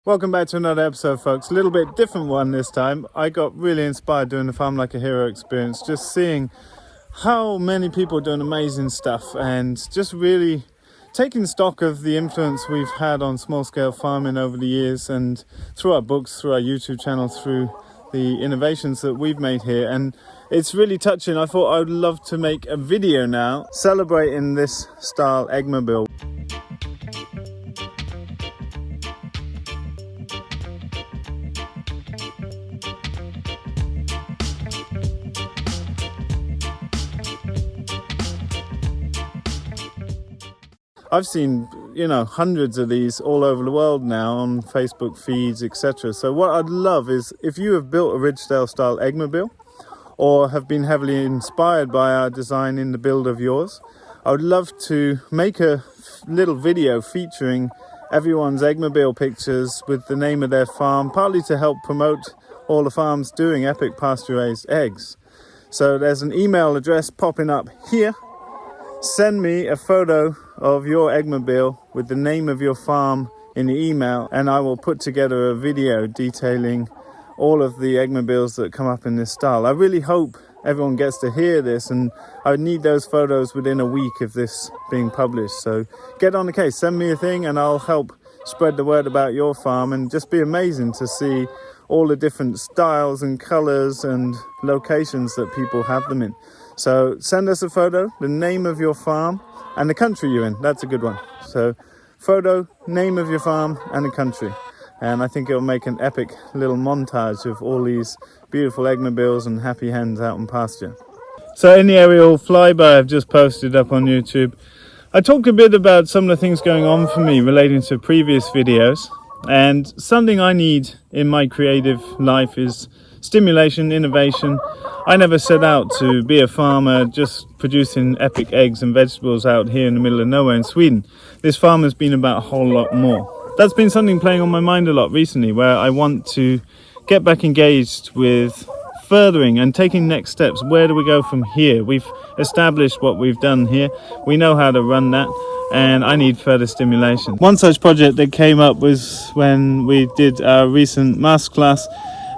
Welcome back to another episode, folks. A little bit different one this time. I got really inspired doing the Farm Like a Hero experience, just seeing how many people are doing amazing stuff and just really taking stock of the influence we've had on small-scale farming over the years, and through our books, through our YouTube channel, through the innovations that we've made here. And it's really touching. I thought I would love to make a video now celebrating this style Eggmobile. I've seen, hundreds of these all over the world now on Facebook feeds, etc. So what I'd love is if you have built a Ridgedale style Eggmobile or have been heavily inspired by our design in the build of yours, I would love to make a little video featuring everyone's Eggmobile pictures with the name of their farm, partly to help promote all the farms doing epic pasture-raised eggs. So there's an email address popping up here. Send me a photo of your Eggmobile with the name of your farm in the email, and I will put together a video detailing all of the Eggmobiles that come up in this style. I really hope everyone gets to hear this, and I would need those photos within a week of this being published. So get on the case, send me a thing, and I'll help spread the word about your farm. And just be amazing to see all the different styles and colors and locations that people have them in. So send us a photo, the name of your farm and the country you're in. That's a good one. So photo, name of your farm and the country. And I think it'll make an epic little montage of all these beautiful Eggmobiles and happy hens out in pasture. So in the aerial flyby I've just posted up on YouTube, I talked a bit about some of the things going on for me relating to previous videos. And something I need in my creative life is stimulation, innovation. I never set out to be a farmer just producing epic eggs and vegetables out here in the middle of nowhere in Sweden. This farm has been about a whole lot more. That's been something playing on my mind a lot recently, where I want to get back engaged with furthering and taking next steps. Where do we go from here? We've established what we've done here. We know how to run that, and I need further stimulation. One such project that came up was when we did our recent masterclass.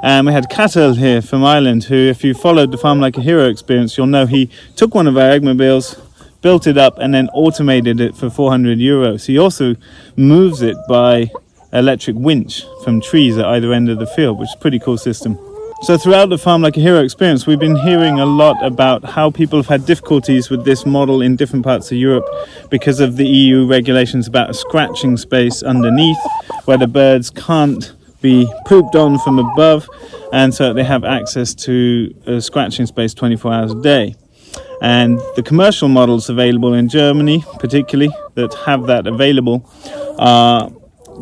And we had Cattle here from Ireland, who, if you followed the Farm Like a Hero experience, you'll know he took one of our Eggmobiles, built it up, and then automated it for €400. He also moves it by electric winch from trees at either end of the field, which is a pretty cool system. So throughout the Farm Like a Hero experience, we've been hearing a lot about how people have had difficulties with this model in different parts of Europe because of the EU regulations about a scratching space underneath where the birds can't be pooped on from above, and so they have access to a scratching space 24 hours a day. And the commercial models available in Germany, particularly, that have that available, are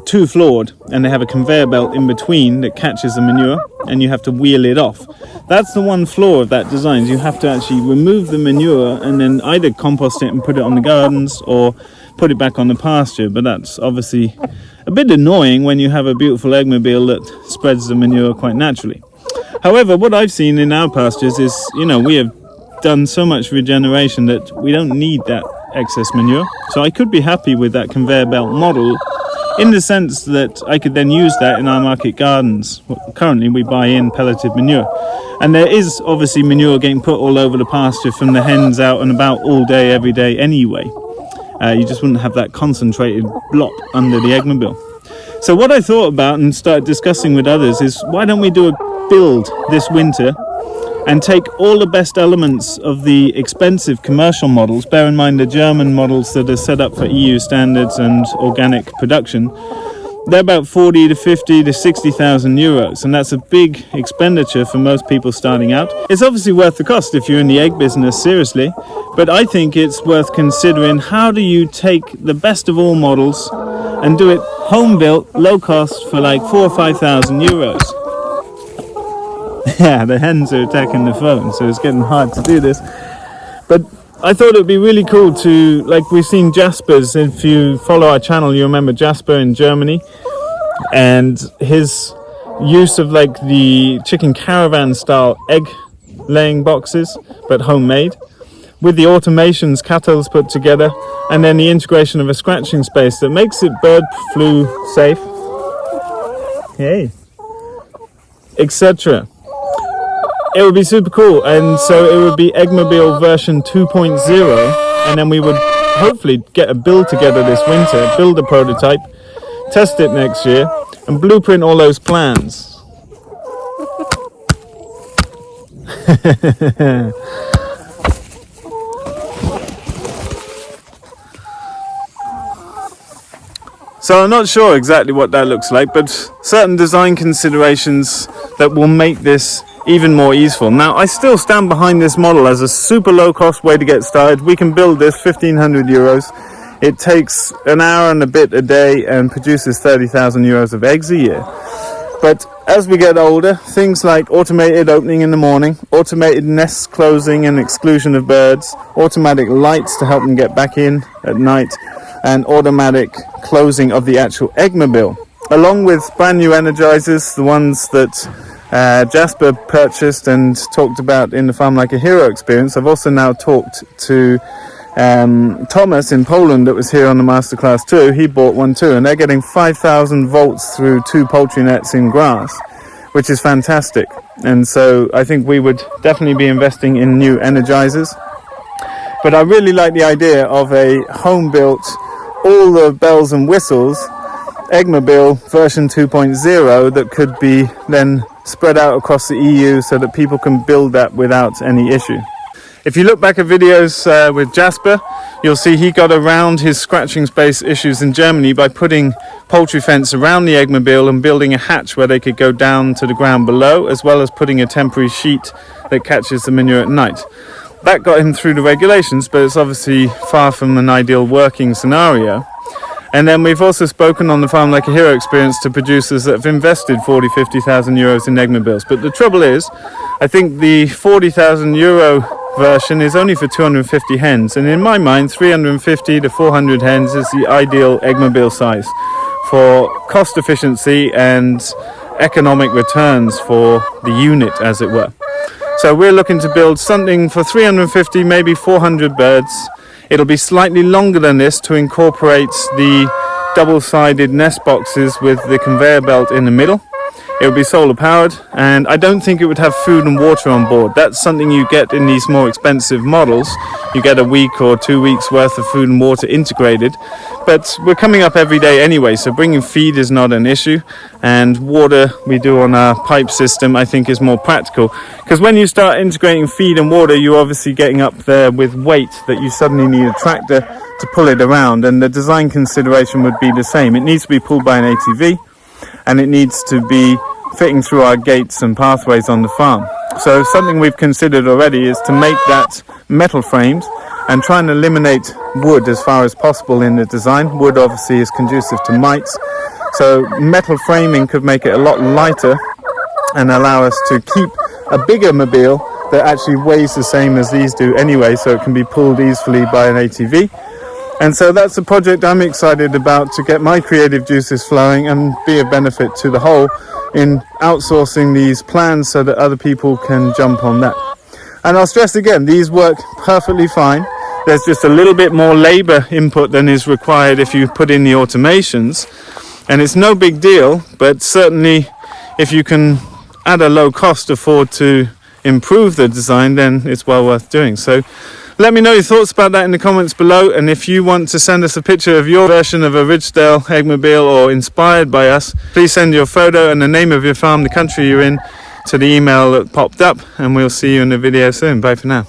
two-floored, and they have a conveyor belt in between that catches the manure, and you have to wheel it off. That's the one flaw of that design. You have to actually remove the manure and then either compost it and put it on the gardens or put it back on the pasture. But that's obviously a bit annoying when you have a beautiful Eggmobile that spreads the manure quite naturally. However, what I've seen in our pastures is, we have done so much regeneration that we don't need that excess manure. So I could be happy with that conveyor belt model, in the sense that I could then use that in our market gardens. Currently we buy in pelleted manure, and there is obviously manure getting put all over the pasture from the hens out and about all day every day anyway. You just wouldn't have that concentrated blop under the Eggmobile. So what I thought about and started discussing with others is, why don't we do a build this winter and take all the best elements of the expensive commercial models, bear in mind the German models that are set up for EU standards and organic production, they're about 40 to 50 to 60,000 euros, and that's a big expenditure for most people starting out. It's obviously worth the cost if you're in the egg business seriously, but I think it's worth considering, how do you take the best of all models and do it home built, low cost, for like 4,000 or 5,000 euros. Yeah, the hens are attacking the phone, so it's getting hard to do this. But I thought it would be really cool to, like we've seen Jasper's, if you follow our channel, you remember Jasper in Germany, and his use of like the chicken caravan style egg laying boxes, but homemade, with the automations Cattle's put together, and then the integration of a scratching space that makes it bird flu safe. hey, etc. It would be super cool, and so it would be Eggmobile version 2.0, and then we would hopefully get a build together this winter, build a prototype, test it next year, and blueprint all those plans. So I'm not sure exactly what that looks like, but certain design considerations that will make this even more easeful. Now, I still stand behind this model as a super low cost way to get started. We can build this 1,500 euros. It takes an hour and a bit a day and produces 30,000 euros of eggs a year. But as we get older, things like automated opening in the morning, automated nest closing and exclusion of birds, automatic lights to help them get back in at night, and automatic closing of the actual Eggmobile, along with brand new energizers, the ones that Jasper purchased and talked about in the Farm Like a Hero experience. I've also now talked to Thomas in Poland that was here on the masterclass too. He bought one too, and they're getting 5,000 volts through 2 poultry nets in grass, which is fantastic. And so I think we would definitely be investing in new energizers. But I really like the idea of a home-built, all the bells and whistles Eggmobile version 2.0 that could be then spread out across the EU so that people can build that without any issue. If you look back at videos with Jasper, you'll see he got around his scratching space issues in Germany by putting poultry fence around the Eggmobile and building a hatch where they could go down to the ground below, as well as putting a temporary sheet that catches the manure at night. That got him through the regulations, but it's obviously far from an ideal working scenario. And then we've also spoken on the Farm Like a Hero experience to producers that have invested 40,000-50,000 euros in Eggmobiles. But the trouble is, I think the 40,000 euro version is only for 250 hens. And in my mind, 350 to 400 hens is the ideal Eggmobile size for cost efficiency and economic returns for the unit, as it were. So we're looking to build something for 350, maybe 400 birds. It'll be slightly longer than this to incorporate the double-sided nest boxes with the conveyor belt in the middle. It will be solar powered, and I don't think it would have food and water on board. That's something you get in these more expensive models. You get a week or 2 weeks worth of food and water integrated, but we're coming up every day anyway, so bringing feed is not an issue, and water we do on our pipe system I think is more practical, because when you start integrating feed and water, you're obviously getting up there with weight that you suddenly need a tractor to pull it around, and the design consideration would be the same. It needs to be pulled by an ATV, and it needs to be fitting through our gates and pathways on the farm. So something we've considered already is to make that metal frames and try and eliminate wood as far as possible in the design. Wood obviously is conducive to mites, so metal framing could make it a lot lighter and allow us to keep a bigger mobile that actually weighs the same as these do anyway, so it can be pulled easily by an ATV. And so that's a project I'm excited about to get my creative juices flowing and be a benefit to the whole in outsourcing these plans so that other people can jump on that. And I'll stress again, these work perfectly fine. There's just a little bit more labor input than is required if you put in the automations. And it's no big deal, but certainly if you can at a low cost afford to improve the design, then it's well worth doing. So let me know your thoughts about that in the comments below, and if you want to send us a picture of your version of a Ridgedale Eggmobile or inspired by us, please send your photo and the name of your farm, the country you're in, to the email that popped up, and we'll see you in the video soon. Bye for now.